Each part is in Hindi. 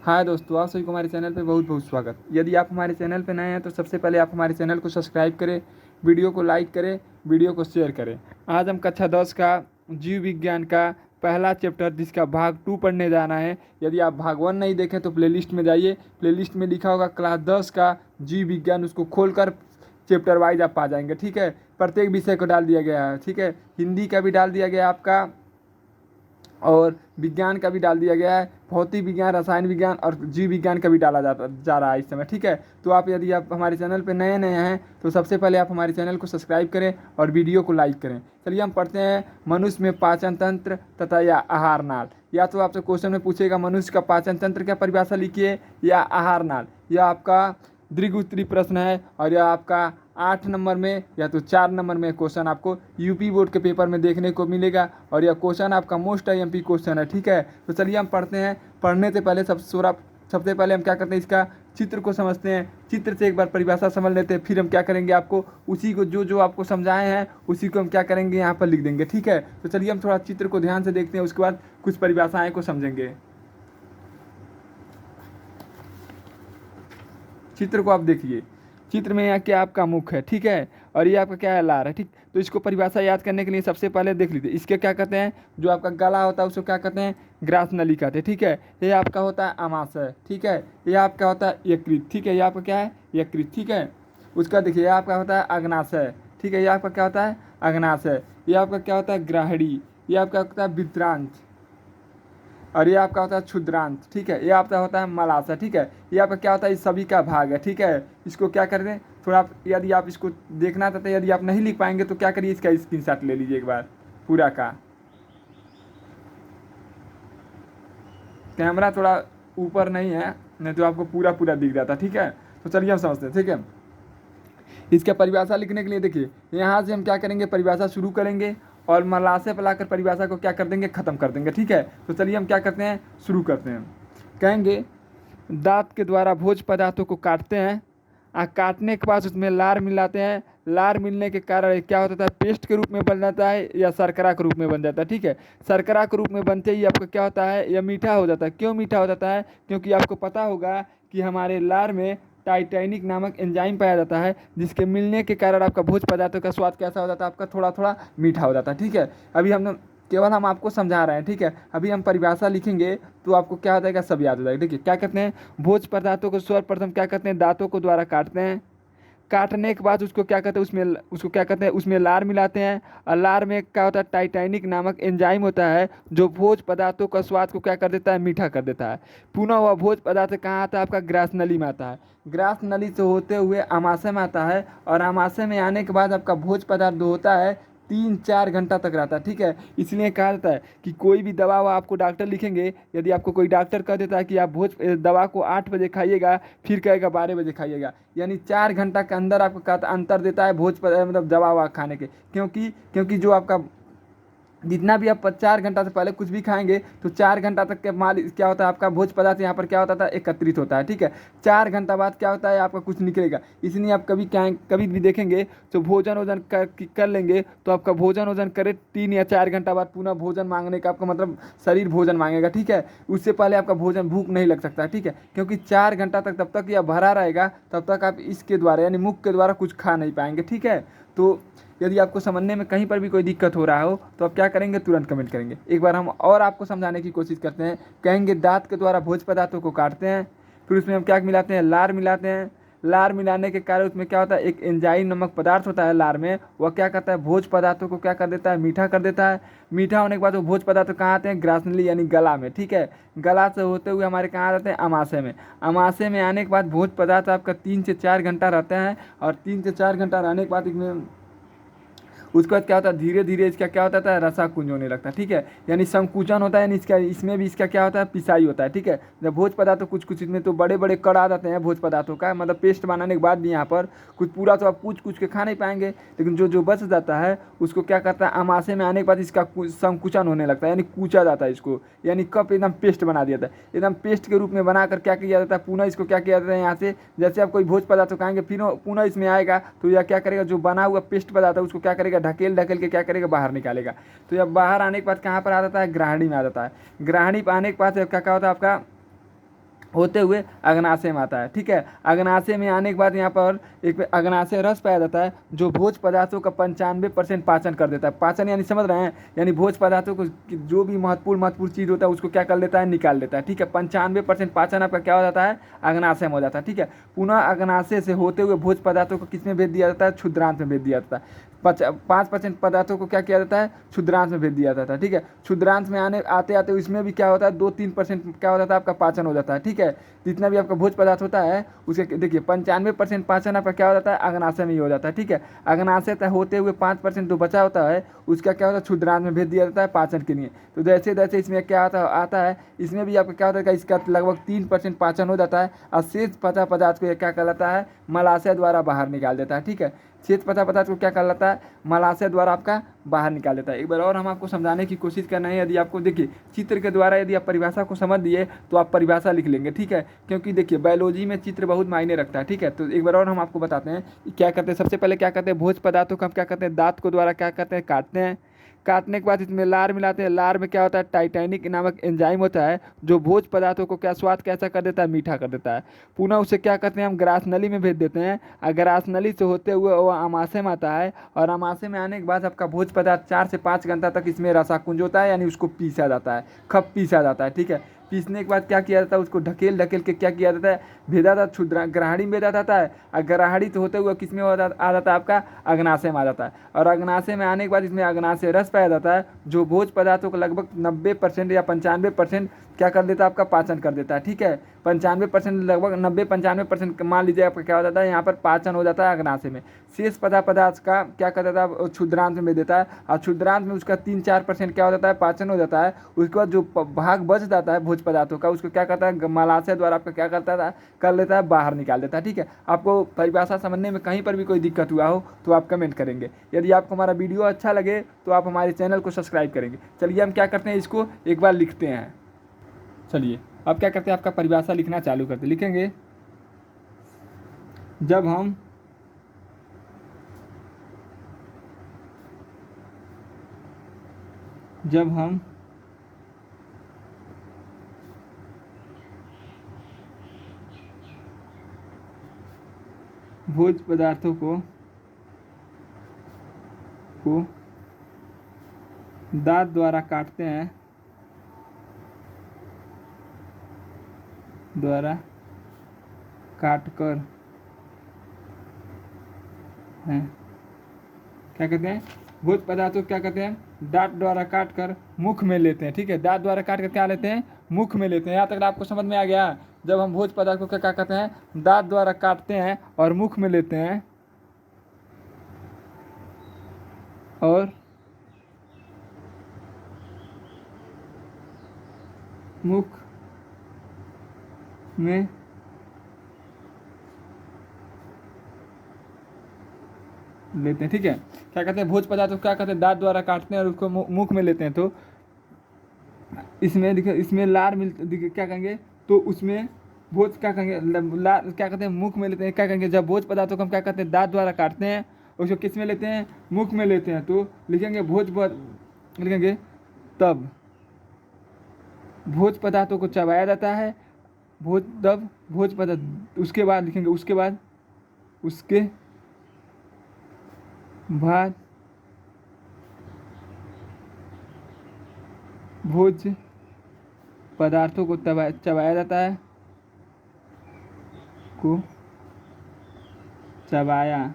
हाँ दोस्तों, आप सभी को हमारे चैनल पे बहुत बहुत स्वागत। यदि आप हमारे चैनल पे नए हैं तो सबसे पहले आप हमारे चैनल को सब्सक्राइब करें, वीडियो को लाइक करें, वीडियो को शेयर करें। आज हम कक्षा 10 का जीव विज्ञान का पहला चैप्टर जिसका भाग 2 पढ़ने जाना है। यदि आप भाग 1 नहीं देखें तो प्लेलिस्ट में जाइए, प्लेलिस्ट में लिखा होगा क्लास 10 का जीव विज्ञान, उसको खोलकर चैप्टर वाइज आप पा जाएंगे। ठीक है, प्रत्येक विषय को डाल दिया गया है। ठीक है, हिंदी का भी डाल दिया गया आपका और विज्ञान का भी डाल दिया गया है, भौतिक विज्ञान, रसायन विज्ञान और जीव विज्ञान का भी डाला जा रहा है इस समय। ठीक है, तो आप यदि आप हमारे चैनल पर नए नए हैं तो सबसे पहले आप हमारे चैनल को सब्सक्राइब करें और वीडियो को लाइक करें। चलिए हम पढ़ते हैं मनुष्य में पाचन तंत्र तथा या आहार नाल। या तो आपसे क्वेश्चन में पूछेगा मनुष्य का पाचन तंत्र क्या परिभाषा लिखिए, या आहार नाल। यह आपका दीर्घ उत्तरीय प्रश्न है और यह आपका 8 नंबर में या तो 4 नंबर में क्वेश्चन आपको यूपी बोर्ड के पेपर में देखने को मिलेगा और यह क्वेश्चन आपका मोस्ट आईएमपी क्वेश्चन है। ठीक है, तो चलिए हम पढ़ते हैं। पढ़ने से पहले सबसे पहले हम क्या करते हैं, इसका चित्र को समझते हैं। चित्र से एक बार परिभाषा समझ लेते हैं, फिर हम क्या करेंगे, आपको उसी को जो आपको समझाए हैं उसी को हम क्या करेंगे, यहाँ पर लिख देंगे। ठीक है, तो चलिए हम थोड़ा चित्र को ध्यान से देखते हैं, उसके बाद कुछ परिभाषाएँ को समझेंगे। चित्र को आप देखिए, चित्र में यहाँ क्या आपका मुख है। ठीक है, और ये आपका क्या है, लार है। ठीक, तो इसको परिभाषा याद करने के लिए सबसे पहले देख लीजिए, इसके क्या कहते हैं, जो आपका गला होता है उसको क्या कहते हैं, ग्रास नली कहते हैं। ठीक है, ये आपका होता है आमाशय। ठीक है, ये आपका होता है यकृत। ठीक है, ये आपका क्या है, यकृत। ठीक है, उसका देखिए, ये आपका होता है अग्नाशय। ठीक है, ये आपका क्या होता है, अग्नाशय। ये आपका क्या होता है, ग्राहड़ी। ये आपका होता है वित्रांश और ये आपका होता है क्षुद्रांत। ठीक है, ये आपका होता है मलाशय। ठीक है, ये आपका क्या होता है, इस सभी का भाग है। ठीक है, इसको क्या कर दें, थोड़ा यदि आप इसको देखना चाहते हैं, यदि आप नहीं लिख पाएंगे तो क्या करिए, इसका स्क्रीनशॉट ले लीजिए एक बार पूरा का। कैमरा थोड़ा ऊपर नहीं है, नहीं तो आपको पूरा पूरा दिख रहा था। ठीक है, तो चलिए हम समझते हैं। ठीक है, इसका परिभाषा लिखने के लिए देखिए, यहाँ से हम क्या करेंगे, परिभाषा शुरू करेंगे और मलाशय पर लाकर परिभाषा को क्या कर देंगे, खत्म कर देंगे। ठीक है, तो चलिए हम क्या करते हैं, शुरू करते हैं। कहेंगे दांत के द्वारा भोज्य पदार्थों को काटते हैं, काटने के बाद उसमें लार मिलाते हैं। लार मिलने के कारण क्या होता है, पेस्ट के रूप में बन जाता है या शर्करा के रूप में बन जाता है। ठीक है, शर्करा के रूप में बनते ही आपका क्या होता है, यह मीठा हो जाता है। क्यों मीठा हो जाता है, क्योंकि आपको पता होगा कि हमारे लार में टाइटैनिक नामक एंजाइम पाया जाता है, जिसके मिलने के कारण आपका भोज्य पदार्थों का स्वाद कैसा हो जाता है, आपका थोड़ा थोड़ा मीठा हो जाता है। ठीक है, अभी हम आपको समझा रहे हैं। ठीक है, अभी हम परिभाषा लिखेंगे तो आपको क्या हो जाएगा, सब याद हो जाएगा। देखिए क्या कहते हैं, भोज्य पदार्थों को सर्वप्रथम क्या कहते हैं, दांतों को द्वारा काटते हैं। काटने के बाद उसको क्या कहते हैं, उसको क्या कहते हैं, उसमें लार मिलाते हैं और लार में क्या होता है, टाइटैनिक नामक एंजाइम होता है जो भोज्य पदार्थों का स्वाद को क्या कर देता है, मीठा कर देता है। पुनः वह भोज्य पदार्थ कहाँ आता है, आपका ग्रास नली में आता है। ग्रास नली से होते हुए आमाशय में आता है और आमाशय में आने के बाद आपका भोज्य पदार्थ जो होता है 3-4 घंटा तक रहता है। ठीक है, इसलिए कहा जाता है कि कोई भी दवा आपको डॉक्टर लिखेंगे, यदि आपको कोई डॉक्टर कह देता है कि आप दवा को 8 बजे खाइएगा, फिर कहेगा 12 बजे खाइएगा, यानी 4 घंटा के अंदर आपको अंतर देता है मतलब दवा खाने के। क्योंकि जो आपका जितना भी आप 4 घंटा से पहले कुछ भी खाएंगे तो 4 घंटा तक के माल क्या होता है, आपका भोज्य पदार्थ यहाँ पर क्या होता था, एकत्रित होता है। ठीक है, 4 घंटा बाद क्या होता है, आपका कुछ निकलेगा। इसलिए आप कभी भी देखेंगे तो भोजन वोजन कर लेंगे तो आपका भोजन वोजन करे 3 या 4 घंटा बाद पुनः भोजन मांगने का आपका मतलब शरीर भोजन मांगेगा। ठीक है, उससे पहले आपका भोजन भूख नहीं लग सकता। ठीक है, क्योंकि 4 घंटा तक तब तक यह भरा रहेगा, तब तक आप इसके द्वारा यानी मुख के द्वारा कुछ खा नहीं पाएंगे। ठीक है, तो यदि आपको समझने में कहीं पर भी कोई दिक्कत हो रहा हो तो आप क्या करेंगे, तुरंत कमेंट करेंगे। एक बार हम और आपको समझाने की कोशिश करते हैं। कहेंगे दांत के द्वारा भोज्य पदार्थों को काटते हैं, फिर उसमें हम क्या मिलाते हैं, लार मिलाते हैं। लार मिलाने के कारण उसमें क्या होता है, एक एंजाइम नामक पदार्थ होता है लार में, वह क्या करता है, भोज्य पदार्थों को क्या कर देता है, मीठा कर देता है। मीठा होने के बाद वो भोज्य पदार्थ कहाँ आते हैं, ग्रासनली यानी गला में। ठीक है, गला से होते हुए हमारे कहाँ आते हैं, आमाशय में। आमाशय में आने के बाद भोज्य पदार्थ आपका 3 से 4 घंटा रहते हैं और 3 से 4 घंटा रहने के बाद इसमें उसके बाद क्या होता है, धीरे धीरे इसका क्या होता है, रसाकुंज होने लगता है। ठीक है, यानी संकुचन होता है, यानी इसमें भी इसका क्या होता है, पिसाई होता है। ठीक है, जब भोज्य पदार्थ कुछ इसमें तो बड़े बड़े कड़ आ जाते हैं भोज्य पदार्थों का, मतलब पेस्ट बनाने के बाद भी यहाँ पर कुछ पूरा तो आप कुछ के खा नहीं पाएंगे, लेकिन जो बच जाता है उसको क्या करता है, आमाशय में आने के बाद इसका संकुचन होने लगता है, यानी कूचा जाता है इसको, यानी कप एकदम पेस्ट बना दिया जाता है। एकदम पेस्ट के रूप में बनाकर क्या किया जाता है, पुनः इसको क्या किया जाता है, यहाँ से जैसे आप कोई भोज्य पदार्थ खाएंगे फिर पुनः इसमें आएगा तो यह क्या करेगा, जो बना हुआ पेस्ट पदार्थ है उसको क्या करेगा, ढकेल के क्या करेगा, बाहर निकालेगा। तो जब बाहर आने के बाद कहाँ पर आ जाता है, ग्राहणी में आ जाता है। ग्राहणी पर आने के बाद क्या होता है, आपका होते हुए अग्नाशय में आता है। ठीक है, अग्नाशय में आने के बाद यहाँ पर एक अग्नाशय रस पाया जाता है जो भोज पदार्थों का 95% पाचन कर देता है। पाचन यानी समझ रहे हैं, यानी भोज पदार्थों को जो भी महत्वपूर्ण चीज़ होता है उसको क्या कर लेता है, निकाल लेता है। ठीक है, 95% पाचन आपका क्या हो जाता है, अग्नाशय में हो जाता है। ठीक है, पुनः अग्नाशय से होते हुए भोज पदार्थों को किसमें भेज दिया जाता है, क्षुद्रांत में भेज दिया जाता है। 5% पदार्थों को क्या किया जाता है, क्षुद्रांश में भेज दिया जाता है। ठीक है, क्षुद्रांश में आते आते इसमें भी क्या होता है, 2-3% क्या हो जाता है, आपका पाचन हो जाता है। ठीक है, जितना भी आपका भोज पदार्थ होता है उसके देखिए 95% पाचन आपका क्या हो जाता है, अग्नाशय में ही हो जाता है। ठीक है, अग्नाशय तक होते हुए 5% जो बचा होता है उसका क्या होता है, क्षुद्रांश में भेज दिया जाता है पाचन के लिए। तो जैसे जैसे इसमें क्या आता है इसमें भी आपका क्या होता है, इसका लगभग 3% पाचन हो जाता है और शेष बचा पदार्थ को क्या कहलाता है, मलाशय द्वारा बाहर निकाल देता है। ठीक है, शेष बचा पदार्थ को क्या कहलाता है, मलाशय द्वारा आपका बाहर निकाल देता है। एक बार और हम आपको समझाने की कोशिश कर रहे हैं। यदि आपको देखिए चित्र के द्वारा यदि आप परिभाषा को समझ दिए तो आप परिभाषा लिख लेंगे। ठीक है, क्योंकि देखिए बायोलॉजी में चित्र बहुत मायने रखता है। ठीक है, तो एक बार और हम आपको बताते हैं क्या करते हैं। सबसे पहले क्या करते हैं, भोज पदार्थों को हम क्या करते हैं, दांत को द्वारा क्या करते हैं, काटते हैं। काटने के बाद इसमें लार मिलाते हैं। लार में क्या होता है, टाइटैनिक नामक एंजाइम होता है जो भोज पदार्थों को क्या स्वाद कैसा कर देता है, मीठा कर देता है। पुनः उसे क्या करते हैं, हम ग्रास नली में भेज देते हैं और ग्रास नली से होते हुए वो आमाशय में आता है और आमाशय में आने के बाद आपका भोज पदार्थ 4 से 5 घंटा तक इसमें रसाकुंज होता है, यानी उसको पीसा जाता है, खप पीसा जाता है। ठीक है, पीसने के बाद क्या किया जाता है, उसको ढकेल ढकेल के क्या किया जाता है, भेजा जाता है, क्षुद्र ग्राहड़ी में भेजा जाता है और ग्राहड़ी से होते हुए किसमें आ जाता है, आपका अग्नाशय में आ जाता है। और अग्नाशय में आने के बाद इसमें अग्नाशय रस पाया जाता है जो भोज पदार्थों को लगभग 90% या 95% क्या कर देता है, आपका पाचन कर देता है। ठीक है, 95% लगभग 90-95% मान लीजिए आपका क्या हो जाता है, यहाँ पर पाचन हो जाता है अग्नाशय में। शेष पदार्थ का क्या कर देता है, क्षुद्रांत में देता है और क्षुद्रांत में उसका 3-4% क्या हो जाता है, पाचन हो जाता है। उसके बाद जो भाग बच जाता है भोज पदार्थों का उसको क्या करता है, मलाशय द्वारा आपका क्या करता है, कर लेता है, बाहर निकाल देता है। ठीक है, आपको परिभाषा समझने में कहीं पर भी कोई दिक्कत हुआ हो तो आप कमेंट करेंगे। यदि आपको हमारा वीडियो अच्छा लगे तो आप हमारे चैनल को सब्सक्राइब करेंगे। चलिए हम क्या करते हैं, इसको एक बार लिखते हैं। चलिए अब क्या करते हैं, आपका परिभाषा लिखना चालू करते लिखेंगे। जब हम भोज पदार्थों को दांत द्वारा काटते हैं, काटकर हैं, क्या कहते हैं, भोज पदार्थों को क्या कहते हैं, दांत द्वारा काट कर मुख में लेते हैं। ठीक है, दांत द्वारा काट कर क्या लेते हैं, मुख में लेते हैं। यहाँ तक आपको समझ में आ गया। जब हम भोज पदार्थ को क्या कहते हैं, दांत द्वारा काटते हैं और मुख में लेते हैं और मुख में लेते हैं। ठीक है, क्या कहते हैं, भोज पदार्थ को क्या कहते हैं, दांत द्वारा काटते हैं और उसको मुख में लेते हैं। तो इसमें देखिए, इसमें लार मिलते देखिए क्या कहेंगे, तो उसमें भोज क्या कहेंगे, लार क्या कहते हैं, मुख में लेते हैं। क्या कहेंगे, जब भोज पदार्थों को हम क्या कहते हैं, दांत द्वारा काटते हैं उसको किस में लेते हैं, मुख में लेते हैं। तो लिखेंगे लिखेंगे तब भोज पदार्थों को चबाया जाता है। भोज पदार्थ उसके बाद लिखेंगे, उसके बाद भोज पदार्थों को चबाया जाता है, को चबाया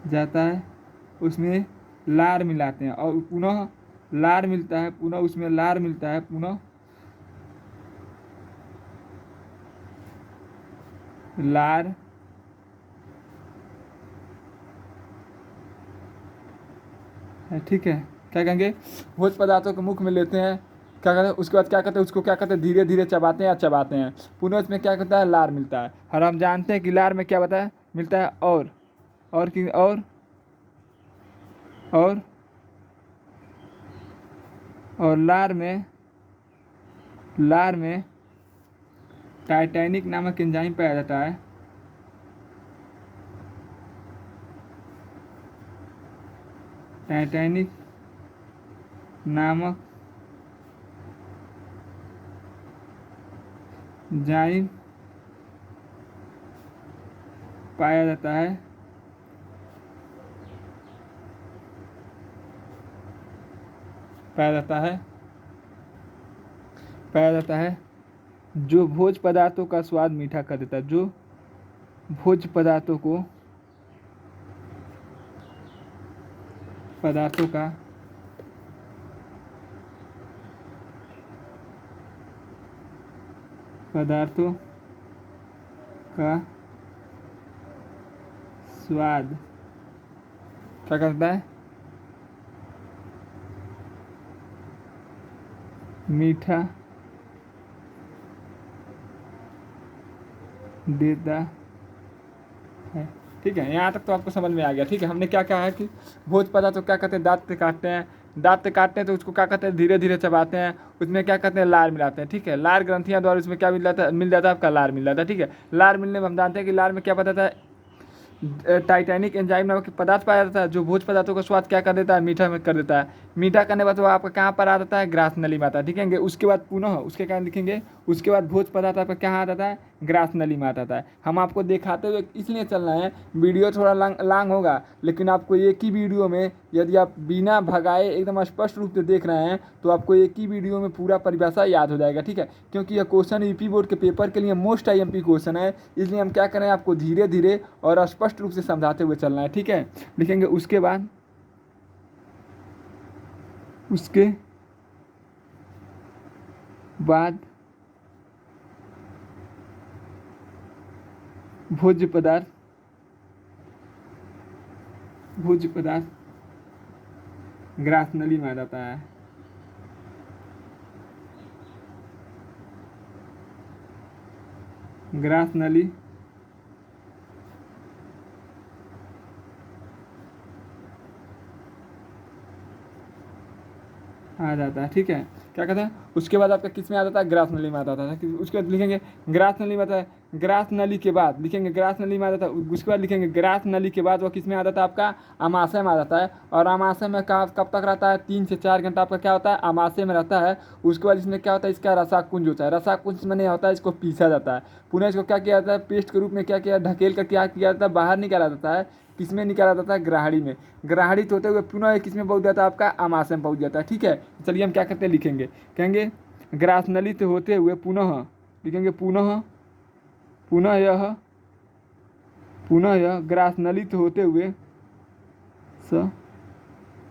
जाता है, उसमें लार मिलाते हैं और पुनः लार मिलता है, पुनः उसमें लार मिलता है, पुनः लार है। ठीक है, क्या कहेंगे, भोज पदार्थों को मुख में लेते हैं, क्या कहते हैं, उसके बाद क्या करते हैं, उसको क्या करते हैं, धीरे धीरे चबाते हैं या चबाते हैं, पुनः इसमें क्या करता है, लार मिलता है। और हम जानते हैं कि लार में क्या बताया मिलता है, और कि और और लार में टाइटैनिक नामक एंजाइम पाया जाता है। टाइटैनिक नामक एंजाइम पाया जाता है पाया जाता है पाया जाता है जो भोज्य पदार्थों का स्वाद मीठा कर देता है, जो भोज्य पदार्थों का पदार्थों का स्वाद क्या करता है, मीठा देता है। ठीक है, यहाँ तक तो आपको समझ में आ गया। ठीक है, हमने क्या कहा है कि भोज्य पदार्थ तो क्या कहते हैं, दांत से काटते हैं, दांत से काटते हैं तो उसको क्या कहते हैं, धीरे धीरे चबाते हैं, उसमें क्या कहते हैं, लार मिलाते हैं। ठीक है, लार ग्रंथियाँ द्वारा उसमें क्या मिल जाता है आपका लार मिल जाता है। ठीक है, लार मिलने में हम जानते हैं कि लार में क्या पता था, टाइटैनिक एंजाइम नामक पदार्थ पाया जाता है जो भोज्य पदार्थों का स्वाद क्या कर देता है, मीठा में कर देता है। मीठा करने के बाद वो आपका कहाँ पर आ जाता है, ग्रास नली में आता है। ठीक है, उसके बाद पुनः उसके कारण लिखेंगे, उसके बाद भोज्य पदार्थ आपका कहाँ आ जाता है, ग्रास नली में आता है। हम आपको दिखाते हुए इसलिए चलना है, वीडियो थोड़ा लॉन्ग होगा, लेकिन आपको एक ही वीडियो में यदि आप बिना भगाए एकदम स्पष्ट रूप से देख रहे हैं तो आपको एक ही वीडियो में पूरा परिभाषा याद हो जाएगा। ठीक है, क्योंकि यह क्वेश्चन यूपी बोर्ड के पेपर के लिए मोस्ट IMP क्वेश्चन है, इसलिए हम क्या करें, आपको धीरे धीरे और स्पष्ट रूप से समझाते हुए चलना है। ठीक है, लिखेंगे उसके बाद भोज्य पदार्थ ग्रास नली में आ जाता है। ग्रास नली आ जाता है। ठीक है, क्या कहते हैं, उसके बाद आपका किस में आ जाता है, ग्रास नली में आ जाता है। उसके बाद लिखेंगे ग्रास नली में आता है, ग्रास नली के बाद लिखेंगे ग्रास नली में आ जाता है, उसके बाद लिखेंगे ग्रास नली के बाद वो किस में आ जाता है, आपका आमाशय में आ जाता है। और आमाशय में कब तक रहता है, 3 से 4 घंटा आपका क्या होता है, आमाशय में रहता है। उसके बाद इसमें क्या होता है, इसका रसाकुंज होता है। रसाकुंज में नहीं होता है, इसको पीसा जाता है। पुनः इसको क्या किया जाता है, पेस्ट के रूप में क्या किया, ढकेल कर क्या किया जाता है, बाहर निकाला जाता है। किसमें निकाला जाता है, ग्राहड़ी में। ग्राहड़ित होते हुए पुनः किसमें पहुंच जाता है, आपका आमाशय में पहुंच जाता है। ठीक है, चलिए हम क्या करते हैं, लिखेंगे, कहेंगे ग्रास नली से होते हुए पुनः लिखेंगे, पुनः यह ग्रास नली से होते हुए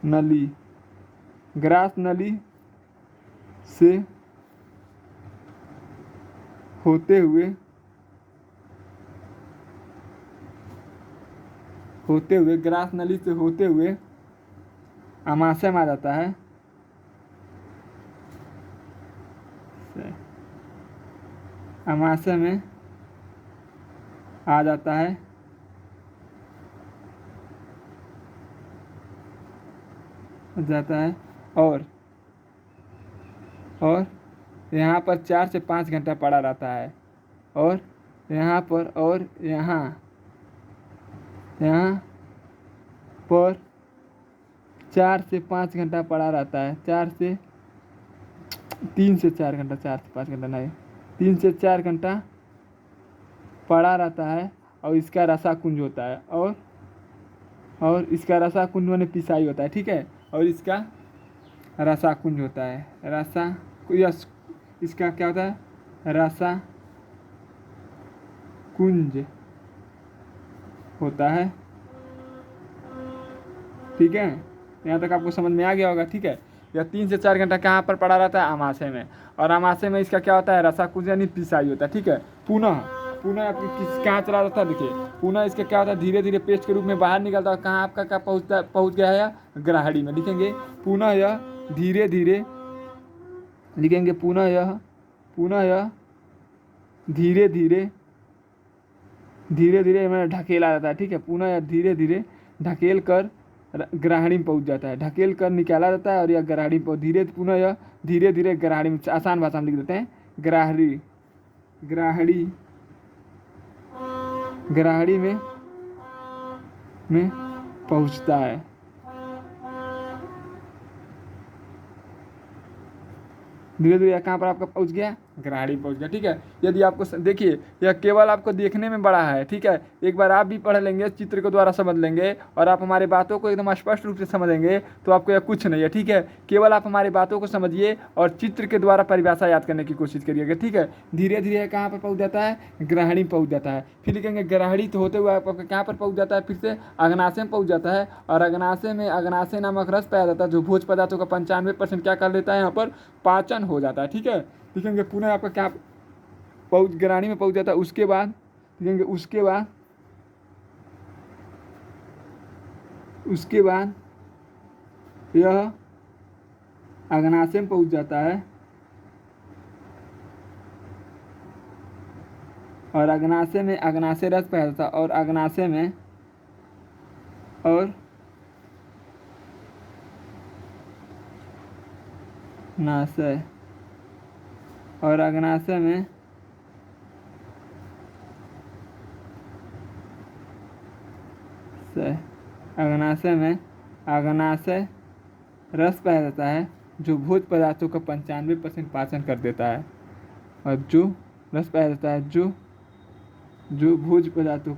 नली ग्रास नली से होते हुए ग्रास नली से होते हुए आमाशय में आ जाता है। आमाशय में आ जाता है और यहाँ पर 4 से 5 घंटा पड़ा रहता है। और यहाँ पर 4 से 5 घंटा पड़ा रहता है। 3 से 4 घंटा, 4 से 5 घंटा नहीं, 3 से 4 घंटा पड़ा रहता है। और इसका रसाकुंज होता है, और इसका रसाकुंज माने पिसाई होता है। ठीक है, और इसका रसाकुंज होता है। इसका क्या होता है, रसाकुंज होता है। ठीक है, यहाँ तक आपको समझ में आ गया होगा। ठीक है, यह 3 से 4 घंटा कहाँ पर पड़ा रहता है, आमाशय में। और आमाशय में इसका क्या होता है, रसाकुंज यानी पिसाई होता है। ठीक है, पुनः आपकी कहाँ चला जाता है, देखिए पुनः इसका क्या होता है, धीरे धीरे पेस्ट के रूप में बाहर निकलता है। कहाँ आपका क्या पहुँच गया है, ग्राहड़ी में। लिखेंगे पुनः यह धीरे धीरे लिखेंगे पुनः यह धीरे धीरे मैंने ढकेला जाता है। ठीक है, पुनः यह धीरे धीरे ढकेल कर ग्राहड़ी में पहुंच जाता है। ढकेल कर निकाला जाता है और यह ग्राहड़ी में पुनः यह धीरे धीरे ग्राहड़ी में, आसान भाषा में लिख देते हैं, ग्राहड़ी में पहुंचता है। धीरे धीरे कहाँ पर आपका पहुँच गया, ग्राहड़ी पहुँच गया। ठीक है, यदि आपको देखिए यह केवल आपको देखने में बड़ा है। ठीक है, एक बार आप भी पढ़ लेंगे, चित्र के द्वारा समझ लेंगे और आप हमारी बातों को एकदम स्पष्ट रूप से समझेंगे तो आपको यह कुछ नहीं है। ठीक है, केवल आप हमारी बातों को समझिए और चित्र के द्वारा परिभाषा याद करने की कोशिश करिएगा। ठीक है, धीरे धीरे कहाँ पर पहुँच जाता है, ग्राहड़ी पहुँच जाता है। फिर लिखेंगे ग्राहड़ी तो होते हुए आपका कहाँ पर पहुँच जाता है, फिर से अग्नाशय में पहुँच जाता है और अग्नाशय में अग्नाशय नामक रस पाया जाता है जो भोज पदार्थों का 95% क्या कर लेता है, यहाँ पर पाचन हो जाता है। ठीक है, लिखेंगे पुनः आपका क्या पहुँच ग्राहड़ी में पहुँच जाता है। उसके बाद लिखेंगे उसके बाद यह अग्नाशय में पहुँच जाता है और अग्नाशय में अग्नाशय रस पाया जाता है और अग्नाशय में और नाशय और अग्नाशय में अग्नाशय रस पाया जाता है जो भोज पदार्थों का 95% पाचन कर देता है और जो रस पाया जाता है जो भोज पदार्थों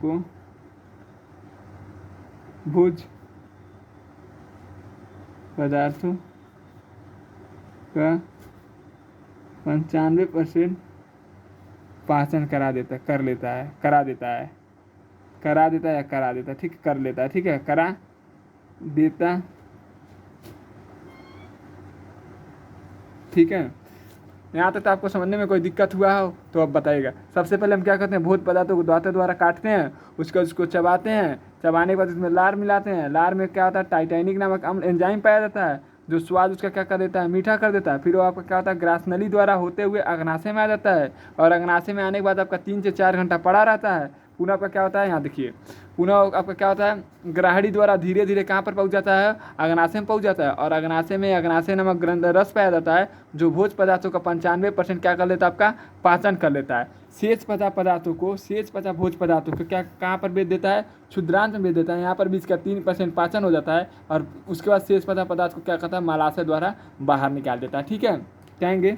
का 95% पाचन करा देता है। ठीक, कर लेता है। ठीक है, करा देता। ठीक है, यहाँ तक तो आपको समझने में कोई दिक्कत हुआ हो तो अब बताइएगा। सबसे पहले हम क्या करते हैं, भोज पदार्थों को दांतों द्वारा काटते हैं, उसको चबाते हैं, चबाने के बाद उसमें लार मिलाते हैं। लार में क्या होता है, टाइटैनिक नामक अम्ल एंजाइम पाया जाता है जो स्वाद उसका क्या कर देता है, मीठा कर देता है। फिर वो आपका क्या होता है, ग्रासनली द्वारा होते हुए अग्नाशय में आ जाता है और अग्नाशय में आने के बाद आपका 3 से 4 घंटा पड़ा रहता है। पुनः आपका क्या होता है, यहाँ देखिए, पुनः आपका क्या होता है, ग्राहड़ी द्वारा धीरे धीरे कहाँ पर पहुँच जाता है, अग्नाशय में पहुँच जाता है और अग्नाशय में अग्नाशय नामक ग्रंथ रस पाया जाता है जो भोज पदार्थों का 95% क्या कर लेता है, आपका पाचन कर लेता है। शेष 50 भोज पदार्थों को क्या कहाँ पर बेच देता है, क्षुद्रांत में बेच देता है। यहाँ पर भी इसका 3% पाचन हो जाता है और उसके बाद शेष 50 पदार्थ को क्या करता है, मलाशय द्वारा बाहर निकाल देता है। ठीक है, कहेंगे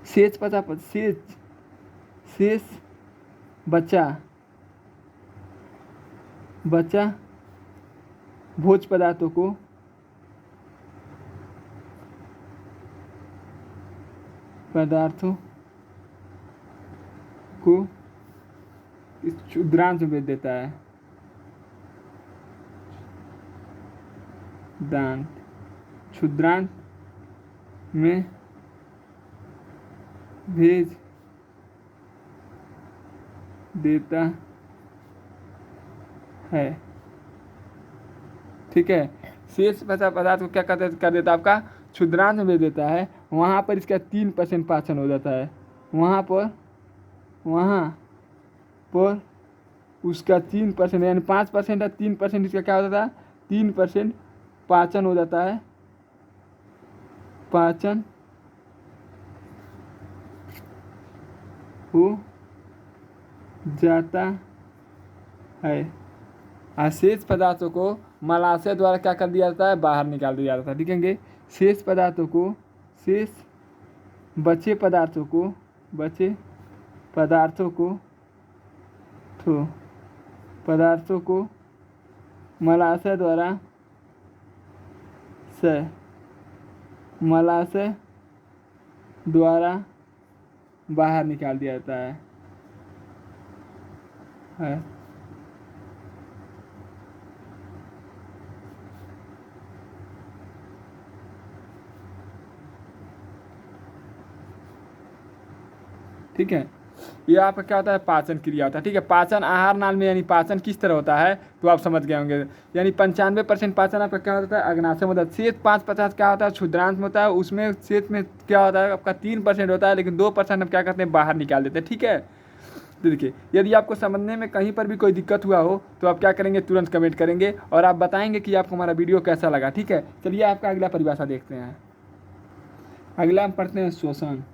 शेष बचा भोज पदार्थों को इस क्षुद्रांत में बेच देता है। क्षुद्रांत में भेज देता है। ठीक है, शेष बचा पदार्थ को क्या कर देता है, आपका क्षुद्रांत में भेज देता है। वहाँ पर इसका 3% पाचन हो जाता है। वहाँ पर उसका 3% यानी 5% है, 3% इसका क्या हो जाता है, 3% पाचन हो जाता है। पाचन हो जाता है। शेष पदार्थों को मलाशय द्वारा क्या कर दिया जाता है, बाहर निकाल दिया जाता है। लिखेंगे शेष बचे पदार्थों को मलाशय द्वारा बाहर निकाल दिया जाता है। ठीक है, ये आपका क्या होता है, पाचन क्रिया होता है। ठीक है, पाचन आहार नाल में यानी पाचन किस तरह होता है तो आप समझ गए होंगे। यानी 95% पाचन आपका क्या होता है, अग्नाशय में होता है। शेष 5% क्या होता है, क्षुद्रांत में होता है। उसमें शेष में क्या होता है, आपका 3% होता है, लेकिन 2% हम क्या करते हैं, बाहर निकाल देते हैं। ठीक है, तो देखिए यदि आपको समझने में कहीं पर भी कोई दिक्कत हुआ हो तो आप क्या करेंगे, तुरंत कमेंट करेंगे और आप बताएंगे कि आपको हमारा वीडियो कैसा लगा। ठीक है, चलिए आपका अगला परिभाषा देखते हैं। अगला हम पढ़ते हैं श्वसन।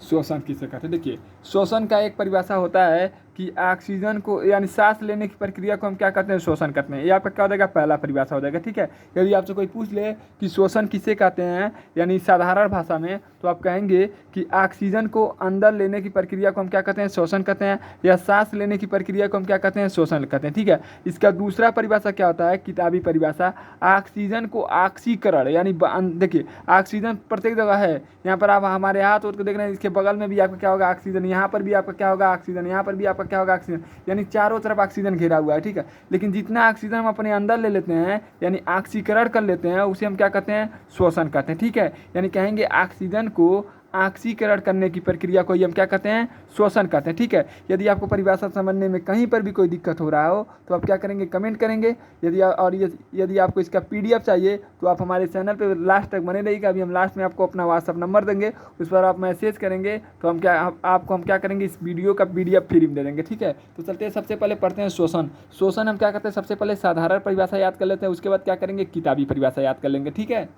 श्वसन किसे कहते हैं, देखिए श्वसन का एक परिभाषा होता है कि ऑक्सीजन को यानी सांस लेने की प्रक्रिया को हम क्या करते हैं, श्वसन करते हैं। ये आपका क्या हो जाएगा, पहला परिभाषा हो जाएगा। ठीक है, यदि आपसे कोई पूछ ले कि श्वसन किसे कहते हैं यानी साधारण भाषा में, तो आप कहेंगे कि ऑक्सीजन को अंदर लेने की प्रक्रिया को हम क्या कहते हैं, श्वसन कहते हैं, या सांस लेने की प्रक्रिया को हम क्या कहते हैं, श्वसन कहते हैं। ठीक है, इसका दूसरा परिभाषा क्या होता है, किताबी परिभाषा, ऑक्सीजन को ऑक्सीकरण यानी देखिए ऑक्सीजन प्रत्येक जगह है। यहाँ पर आप हमारे हाथ उठ के देख रहे हैं, इसके बगल में भी आपका क्या होगा, ऑक्सीजन, यहाँ पर भी आपका क्या होगा, ऑक्सीजन, यहाँ पर भी आपका क्या होगा, ऑक्सीजन, यानी चारों तरफ ऑक्सीजन घेरा हुआ है। ठीक है, लेकिन जितना ऑक्सीजन हम अपने अंदर ले लेते हैं यानी ऑक्सीकरण कर लेते हैं, उसे हम क्या कहते हैं, श्वसन कहते हैं। ठीक है, यानी कहेंगे ऑक्सीजन को ऑक्सीकरण करने की प्रक्रिया को ही हम क्या कहते हैं, श्वसन कहते हैं। ठीक है, यदि आपको परिभाषा समझने में कहीं पर भी कोई दिक्कत हो रहा हो तो आप क्या करेंगे, कमेंट करेंगे। यदि आपको इसका पीडीएफ चाहिए तो आप हमारे चैनल पे लास्ट तक बने रहिएगा। अभी हम लास्ट में आपको अपना व्हाट्सअप नंबर देंगे, उस पर आप मैसेज करेंगे तो आपको हम क्या करेंगे, इस वीडियो का पीडीएफ फ्री में दे देंगे। ठीक है, तो चलते हैं, सबसे पहले पढ़ते हैं श्वसन। श्वसन हम क्या करते हैं, सबसे पहले साधारण परिभाषा याद कर लेते हैं, उसके बाद क्या करेंगे, किताबी परिभाषा याद कर लेंगे। ठीक है,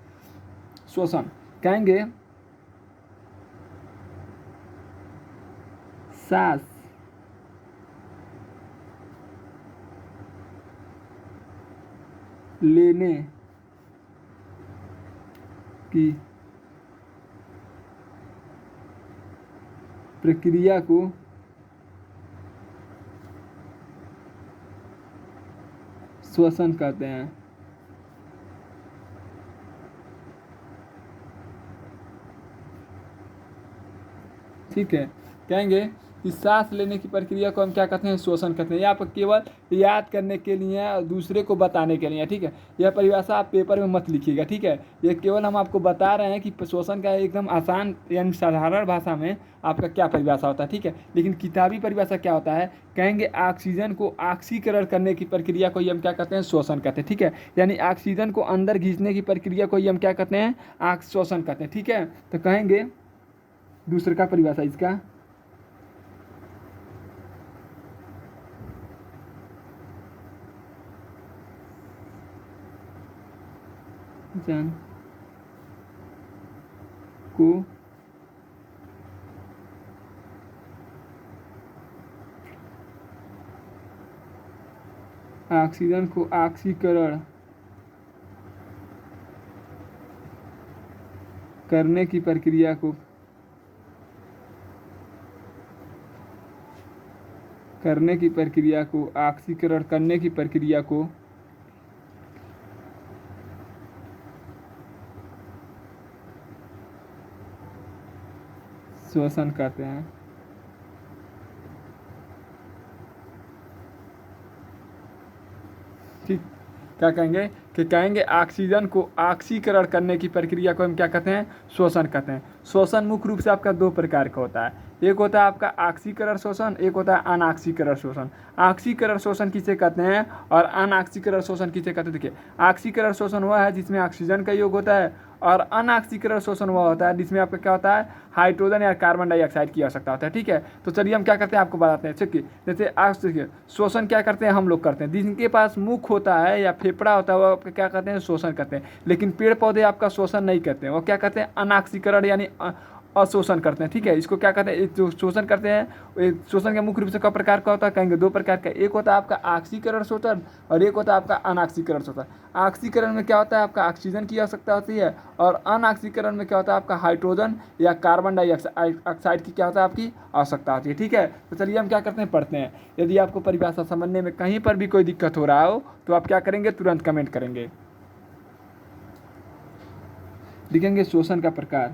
श्वसन कहेंगे सांस लेने की प्रक्रिया को श्वसन कहते हैं। ठीक है, कहेंगे कि सांस लेने की प्रक्रिया को हम क्या कहते हैं, श्वसन कहते हैं। यहाँ पर केवल याद करने के लिए और दूसरे को बताने के लिए। ठीक है, यह परिभाषा आप पेपर में मत लिखिएगा। ठीक है, ये केवल हम आपको बता रहे हैं कि श्वसन का एकदम आसान यानी साधारण भाषा में आपका क्या परिभाषा होता है। ठीक है, लेकिन किताबी परिभाषा क्या होता है, कहेंगे ऑक्सीजन को ऑक्सीकरण करने की प्रक्रिया को ही हम क्या कहते हैं, श्वसन कहते हैं। ठीक है, यानी ऑक्सीजन को अंदर खींचने की प्रक्रिया को ही हम क्या कहते हैं, श्वसन कहते हैं। ठीक है, तो कहेंगे दूसरे का परिभाषा इसका जन को ऑक्सीजन को ऑक्सीकरण करने की प्रक्रिया को ऑक्सीकरण करने की प्रक्रिया को श्वसन कहते हैं। ठीक, क्या कहेंगे कि कहेंगे ऑक्सीजन को ऑक्सीकरण करने की प्रक्रिया को हम क्या कहते हैं, श्वसन कहते हैं। श्वसन मुख्य रूप से आपका दो प्रकार का होता है, एक होता है आपका ऑक्सीकरण श्वसन, एक होता है अनऑक्सीकरण श्वसन। ऑक्सीकरण श्वसन किसे कहते हैं और अनऑक्सीकरण श्वसन किसे कहते हैं, देखिए ऑक्सीकरण श्वसन वह है जिसमें ऑक्सीजन का योग होता है और अनऑक्सीकरण श्वसन वह होता है जिसमें आपका क्या होता है, हाइड्रोजन या कार्बन डाइऑक्साइड की आवश्यकता होता है। ठीक है, तो चलिए हम क्या करते हैं आपको बताते हैं। ठीक है, जैसे श्वसन क्या करते हैं, हम लोग करते हैं, जिनके पास मुख होता है या फेफड़ा होता है वो आपका क्या कहते हैं, श्वसन करते हैं। लेकिन पेड़ पौधे आपका श्वसन नहीं करते हैं, वो क्या कहते हैं, अनऑक्सीकरण यानी अशोषण करते हैं। ठीक है, इसको क्या कहते हैं, जो शोषण करते हैं, शोषण के मुख्य रूप से कई प्रकार का होता है, कहेंगे दो प्रकार का, एक होता है आपका ऑक्सीकरण शोषण और एक होता है आपका अनऑक्सीकरण शोषण। ऑक्सीकरण में क्या होता है, आपका ऑक्सीजन की आवश्यकता होती है और अनऑक्सीकरण में क्या होता है, आपका हाइड्रोजन या कार्बन डाइऑक्साइड की क्या होता है, आपकी आवश्यकता होती है। ठीक है, तो चलिए हम क्या करते हैं, पढ़ते हैं। यदि आपको परिभाषा समझने में कहीं पर भी कोई दिक्कत हो रहा हो तो आप क्या करेंगे, तुरंत कमेंट करेंगे। लिखेंगे शोषण का प्रकार,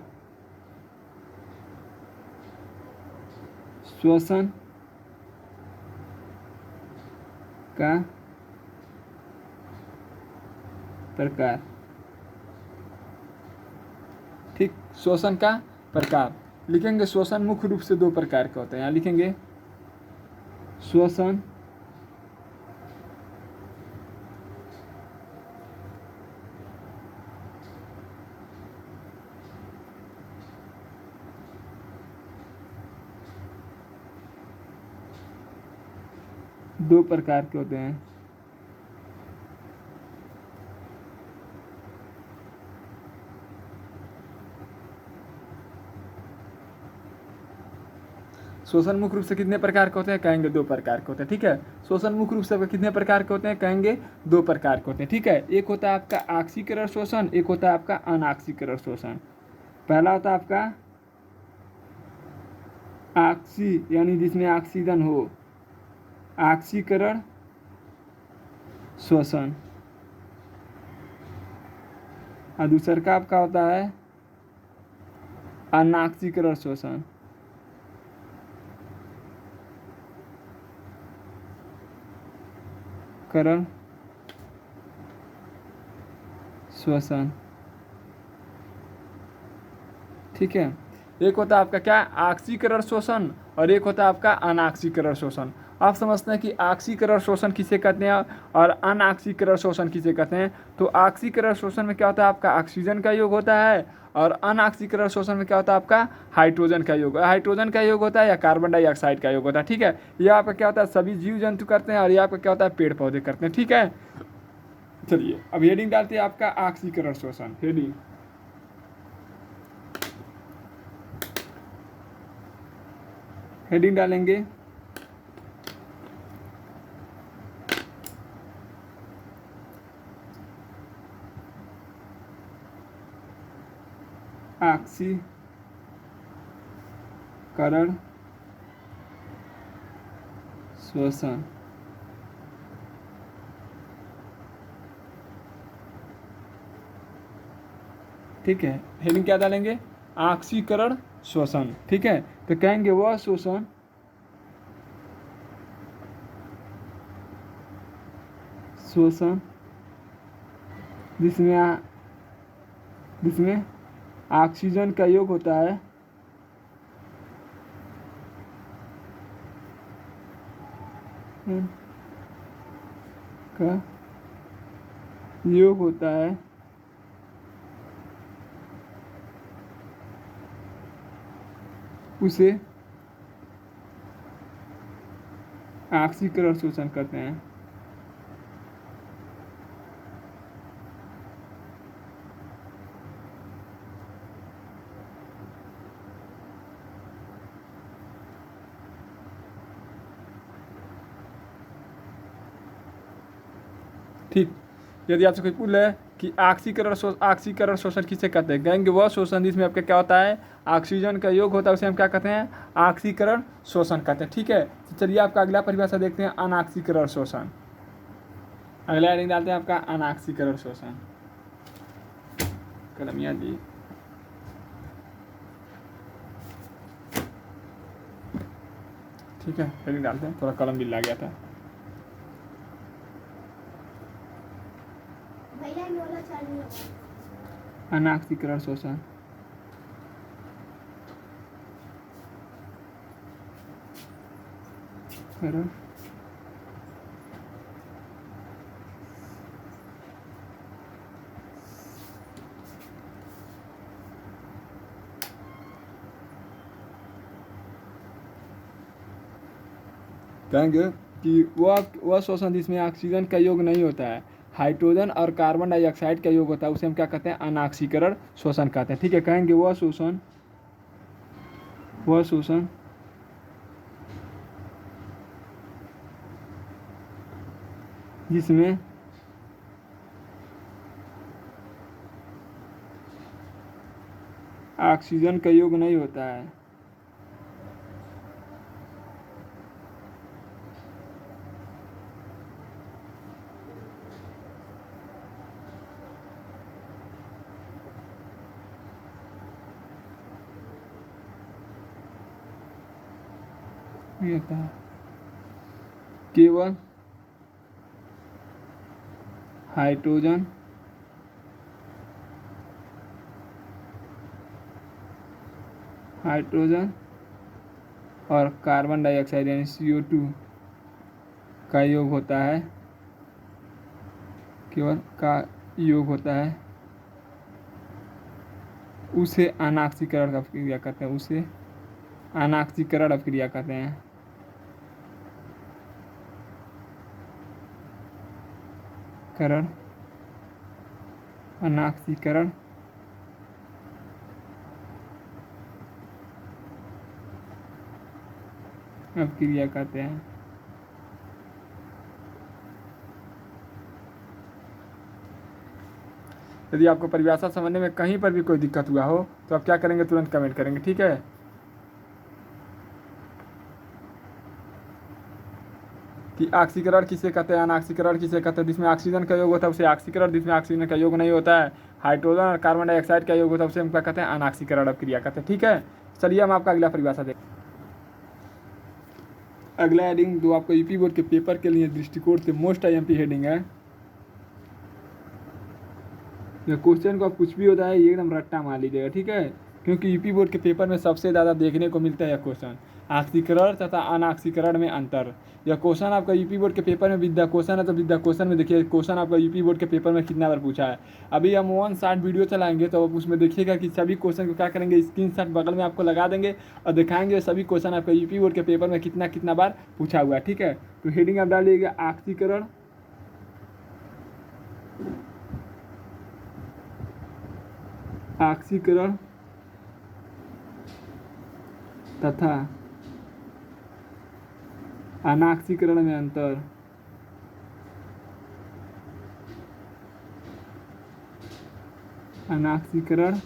श्वसन का प्रकार। ठीक, श्वसन का प्रकार लिखेंगे। श्वसन मुख्य रूप से दो प्रकार के होते हैं, यहाँ लिखेंगे श्वसन दो प्रकार के होते हैं। शोषण मुख्य रूप से कितने प्रकार के होते हैं, कहेंगे 2 प्रकार के होते हैं, ठीक है। शोषण मुख्य रूप से कितने प्रकार के होते हैं, कहेंगे 2 प्रकार के होते हैं, ठीक है। एक होता है आपका ऑक्सीकरण शोषण, एक होता है आपका अनऑक्सीकरण शोषण। पहला होता है आपका ऑक्सी यानी जिसमें ऑक्सीजन हो, ऑक्सीकरण शोषण, और दूसरा का आपका होता है अनऑक्सीकरण शोषण। करण शोषण, ठीक है। एक होता है आपका क्या, ऑक्सीकरण शोषण, और एक होता है आपका अनऑक्सीकरण शोषण। आप समझते हैं कि ऑक्सीकरण शोषण किसे कहते हैं और अनऑक्सीकरण शोषण किसे कहते हैं। तो ऑक्सीकरण शोषण में क्या होता है, आपका ऑक्सीजन का योग होता है, और अनऑक्सीकरण शोषण में क्या होता है, आपका हाइड्रोजन का योग, हाइड्रोजन का योग होता है या कार्बन डाइऑक्साइड का योग होता है, ठीक है। यह आपका क्या होता है, सभी जीव जंतु करते हैं, और यह आपका क्या होता है, पेड़ पौधे करते हैं, ठीक है। चलिए अब हेडिंग डालते हैं आपका ऑक्सीकरण शोषण। हेडिंग डालेंगे ऑक्सीकरण शोषण, ठीक है। हेडिंग क्या डालेंगे, ऑक्सीकरण शोषण, ठीक है। तो कहेंगे वह शोषण जिसमें जिसमें ऑक्सीजन का योग होता है, का योग होता है, उसे ऑक्सीकरण शोषण कहते हैं। ठीक। यदि आपसे कोई पूछ ले कि ऑक्सीकरण शोषण किसे कहते हैं, कहेंगे वह शोषण जिसमें आपका क्या होता है, ऑक्सीजन का योग होता है, उसे हम क्या कहते हैं, ऑक्सीकरण शोषण कहते हैं, ठीक है। तो चलिए आपका अगला परिभाषा देखते हैं, अनऑक्सीकरण शोषण। अगला हेडिंग डालते हैं आपका अनऑक्सीकरण शोषण। कलमिया जी, ठीक है। हेडिंग डालते हैं, थोड़ा कलम ढीला गया था। अनऑक्सीकरण शोषण, कहेंगे कि वह शोषण जिसमें ऑक्सीजन का योग नहीं होता है, हाइड्रोजन और कार्बन डाइऑक्साइड का योग होता है, उसे हम क्या कहते हैं, अनऑक्सीकरण शोषण कहते हैं, ठीक है। कहेंगे वह शोषण जिसमें ऑक्सीजन का योग नहीं होता है, नहीं होता है, केवल हाइड्रोजन और कार्बन डाइऑक्साइड यानी CO2 का योग होता है, केवल का योग होता है, उसे अनऑक्सीकरण अभिक्रिया कहते हैं, उसे अनऑक्सीकरण अभिक्रिया कहते हैं। अनऑक्सीकरण अपक्रिया कहते हैं। यदि आपको परिभाषा समझने में कहीं पर भी कोई दिक्कत हुआ हो तो आप क्या करेंगे, तुरंत कमेंट करेंगे, ठीक है। कि ऑक्सीकरण किसे कहते हैं, अनऑक्सीकरण किसे कहते हैं। जिसमें ऑक्सीजन का योग होता है उसे ऑक्सीकरण, जिसमें ऑक्सीजन का योग नहीं होता है, हाइड्रोजन और कार्बन डाइऑक्साइड का योग होता है, उसे हम क्या कहते हैं, अनऑक्सीकरण अपक्रिया कहते हैं, ठीक है। चलिए हम आपका अगला परिभाषा देखें। अगला हेडिंग जो आपको यूपी बोर्ड के पेपर के लिए दृष्टिकोण से मोस्ट आईएमपी हेडिंग है। क्वेश्चन को अब कुछ भी होता है ये एकदम रट्टा मान लीजिएगा, ठीक है, क्योंकि यूपी बोर्ड के पेपर में सबसे ज़्यादा देखने को मिलता है यह क्वेश्चन, ऑक्सीकरण तथा अनऑक्सीकरण में अंतर। यह क्वेश्चन आपका यूपी बोर्ड के पेपर में विद्या क्वेश्चन है, तो विद्या क्वेश्चन में देखिए क्वेश्चन आपका यूपी बोर्ड के पेपर में कितना बार पूछा है। अभी हम 1 शॉर्ट वीडियो चलाएंगे तो उसमें देखिएगा कि सभी क्वेश्चन को क्या करेंगे, स्क्रीनशॉट बगल में आपको लगा देंगे और दिखाएंगे सभी क्वेश्चन आपका यूपी बोर्ड के पेपर में कितना कितना बार पूछा हुआ है, ठीक है। तो हेडिंग आप डालिएगा ऑक्सीकरण ऑक्सीकरण तथा अनऑक्सीकरण में अंतर। अनऑक्सीकरण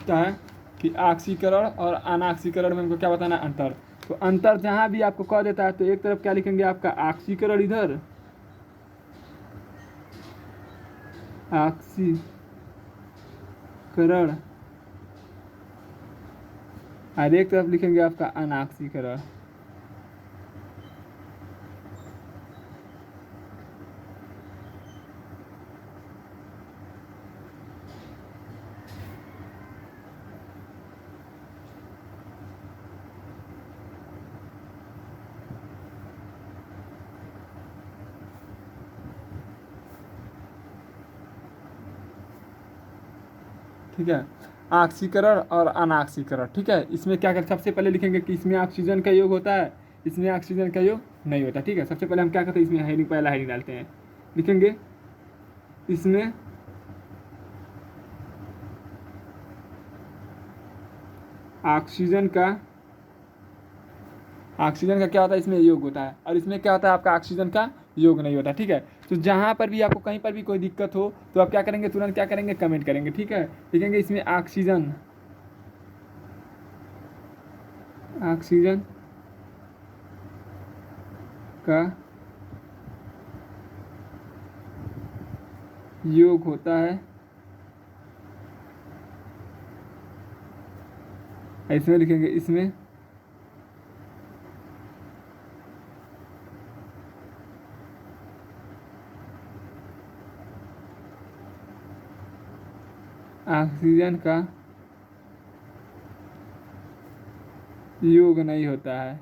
है कि ऑक्सीकरण और अनऑक्सीकरण में हमको क्या बताना है, अंतर। तो अंतर जहाँ भी आपको कह देता है तो एक तरफ क्या लिखेंगे, आपका ऑक्सीकरण इधर, ऑक्सीकरण, और एक तरफ लिखेंगे आपका अनऑक्सीकरण। ठीक है, ऑक्सीकरण और अनऑक्सीकरण, ठीक है। इसमें क्या कर, सबसे पहले लिखेंगे कि इसमें ऑक्सीजन का योग होता है, इसमें ऑक्सीजन का योग नहीं होता, ठीक है। सबसे पहले हम क्या करते हैं, इसमें हेडिंग, पहला हेडिंग डालते हैं, लिखेंगे इसमें ऑक्सीजन का क्या होता है, इसमें योग होता है, और इसमें क्या होता है, आपका ऑक्सीजन का योग नहीं होता, ठीक है। तो जहाँ पर भी आपको कहीं पर भी कोई दिक्कत हो तो आप क्या करेंगे, तुरंत क्या करेंगे, कमेंट करेंगे, ठीक है। लिखेंगे इसमें ऑक्सीजन का योग होता है, इसमें लिखेंगे इसमें ऑक्सीजन का योग नहीं होता है,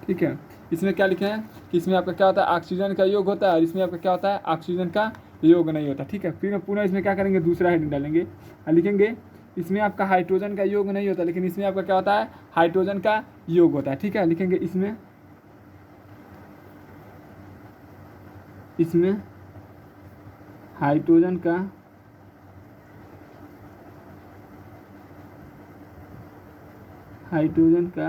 ठीक है। इसमें क्या लिखे हैं कि इसमें आपका क्या होता है, ऑक्सीजन का योग होता है, और इसमें आपका क्या होता है, ऑक्सीजन का योग नहीं होता, ठीक है। फिर पुनः इसमें क्या करेंगे, दूसरा हेडिंग डालेंगे और लिखेंगे इसमें आपका हाइड्रोजन का योग नहीं होता, लेकिन इसमें आपका क्या होता है, हाइड्रोजन का योग होता है, ठीक है। लिखेंगे इसमें हाइड्रोजन का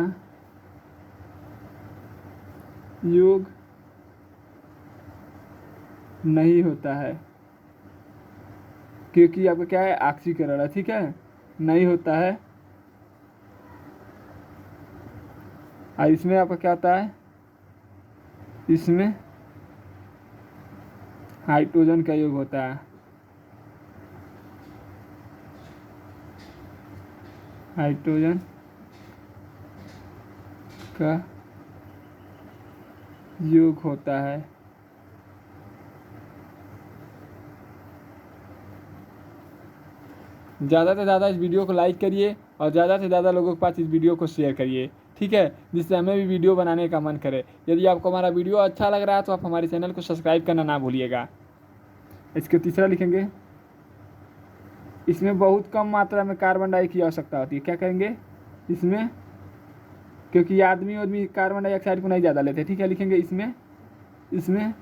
योग नहीं होता है, क्योंकि आपका क्या है, ऑक्सीकरण है, ठीक है, नहीं होता है। और इसमें आपका क्या होता है, इसमें हाइड्रोजन का योग होता है, हाइड्रोजन का योग होता है। ज़्यादा से ज़्यादा इस वीडियो को लाइक करिए और ज़्यादा से ज़्यादा लोगों के पास इस वीडियो को शेयर करिए, ठीक है, जिससे हमें भी वीडियो बनाने का मन करे। यदि आपको हमारा वीडियो अच्छा लग रहा है तो आप हमारे चैनल को सब्सक्राइब करना ना भूलिएगा। इसके तीसरा लिखेंगे, इसमें बहुत कम मात्रा में कार्बन डाइऑक्साइड की आवश्यकता होती है। क्या करेंगे इसमें, क्योंकि आदमी कार्बन डाइऑक्साइड को नहीं ज़्यादा लेते, ठीक है। लिखेंगे इसमें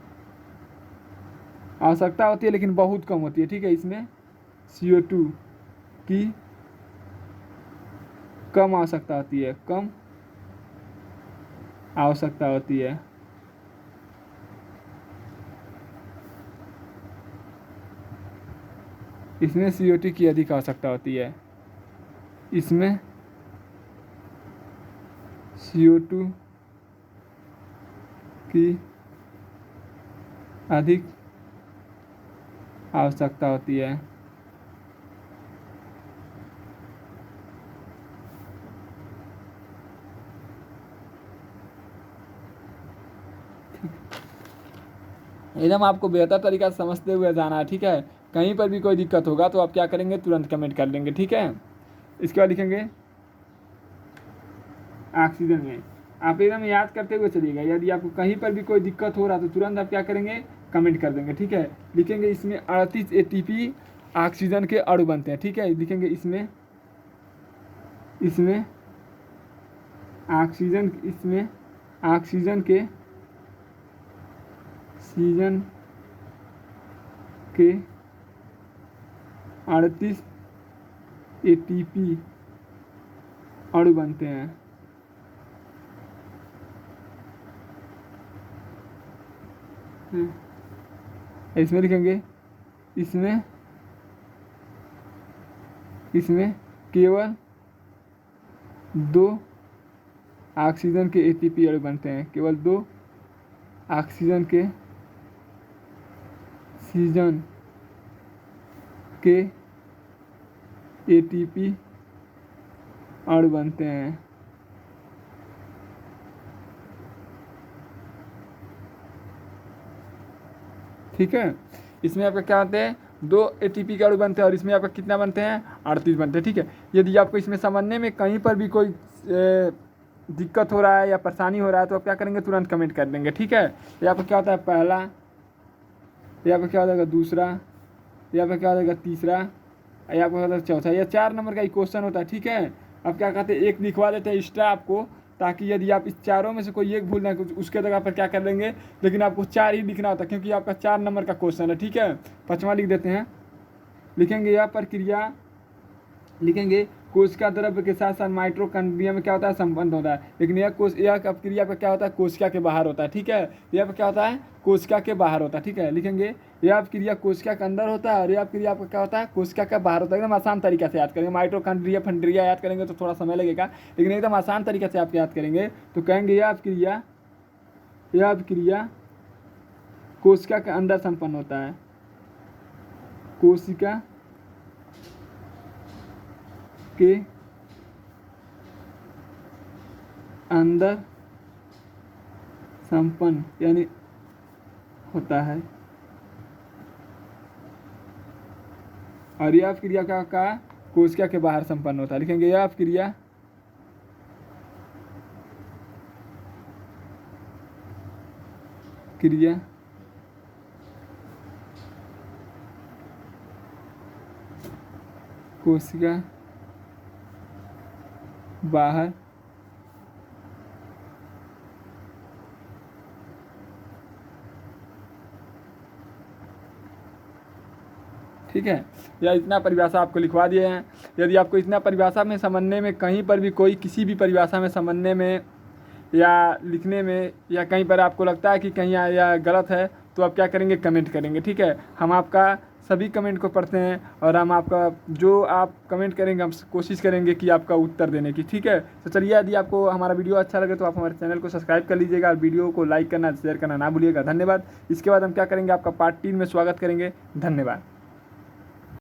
आवश्यकता होती है लेकिन बहुत कम होती है, ठीक है। इसमें CO2 की कम आवश्यकता होती है, कम आवश्यकता होती है। इसमें CO2 की अधिक आवश्यकता होती है। इसमें CO2 की अधिक आवश्यकता होती है। एकदम आपको बेहतर तरीका से समझते हुए जाना है, ठीक है। कहीं पर भी कोई दिक्कत होगा तो आप क्या करेंगे, तुरंत कमेंट कर देंगे, ठीक है। इसके बाद लिखेंगे ऑक्सीजन में आप एकदम याद करते हुए चलिएगा। यदि आपको कहीं पर भी कोई दिक्कत हो रहा तो तुरंत आप क्या करेंगे, कमेंट कर देंगे, ठीक है। लिखेंगे इसमें 38 ATP ऑक्सीजन के अणु बनते हैं, ठीक है। लिखेंगे इसमें ऑक्सीजन के 38 ATP अणु बनते हैं। इसमें लिखेंगे इसमें केवल 2 ऑक्सीजन के ATP अणु बनते हैं, केवल 2 ऑक्सीजन के ATP अणु बनते हैं। ठीक है, इसमें आपका क्या बनते हैं, 2 ATP के अणु बनते हैं और इसमें आपका कितना बनते हैं, 38 बनते हैं, ठीक है। यदि आपको इसमें समझने में कहीं पर भी कोई दिक्कत हो रहा है या परेशानी हो रहा है तो आप क्या करेंगे, तुरंत कमेंट कर देंगे, ठीक है। यहाँ पर क्या होता है पहला, यहाँ पर क्या हो जाएगा दूसरा, यहाँ पर क्या हो जाएगा तीसरा, यहाँ पर होता है चौथा। यह 4 नंबर का ही क्वेश्चन होता है, ठीक है। अब क्या कहते हैं, एक लिखवा देते हैं एक्स्ट्रा आपको, ताकि यदि आप इस चारों में से कोई एक भूल जाए उसके जगह पर क्या कर लेंगे, लेकिन आपको 4 ही लिखना होता है क्योंकि आपका 4 नंबर का क्वेश्चन है, ठीक है। 5वां लिख देते हैं, लिखेंगे यह प्रक्रिया, लिखेंगे कोशिका द्रव्य के साथ साथ माइटोकॉन्ड्रिया में क्या होता है, संबंध होता है, लेकिन यह क्रिया पर क्या होता है, कोशिका के बाहर होता है, ठीक है। यह पर क्या होता है, कोशिका के बाहर होता है, ठीक है। लिखेंगे यह क्रिया कोशिका के अंदर होता है और यह क्रिया आपका क्या होता है, कोशिका के बाहर होता है। एकदम आसान तरीके से याद करेंगे, माइटोकॉन्ड्रिया फंड्रिया याद करेंगे तो थोड़ा समय लगेगा, लेकिन एकदम आसान तरीके से आप याद करेंगे तो कहेंगे यह क्रिया कोशिका के अंदर संपन्न होता है, कोशिका के अंदर संपन्न यानी होता है, और यह क्रिया का कोशिका के बाहर संपन्न होता है। लिखेंगे यह क्रिया कोशिका बाहर ठीक है। या इतना परिभाषा आपको लिखवा दिए हैं। यदि आपको इतना परिभाषा में समझने में कहीं पर भी कोई किसी भी परिभाषा में समझने में या लिखने में या कहीं पर आपको लगता है कि कहीं या गलत है तो आप क्या करेंगे, कमेंट करेंगे, ठीक है। हम आपका सभी कमेंट को पढ़ते हैं और हम आपका जो आप कमेंट करेंगे हम कोशिश करेंगे कि आपका उत्तर देने की, ठीक है। तो चलिए, यदि आपको हमारा वीडियो अच्छा लगे तो आप हमारे चैनल को सब्सक्राइब कर लीजिएगा और वीडियो को लाइक करना शेयर करना ना भूलिएगा। धन्यवाद। इसके बाद हम क्या करेंगे, आपका पार्ट 3 में स्वागत करेंगे। धन्यवाद।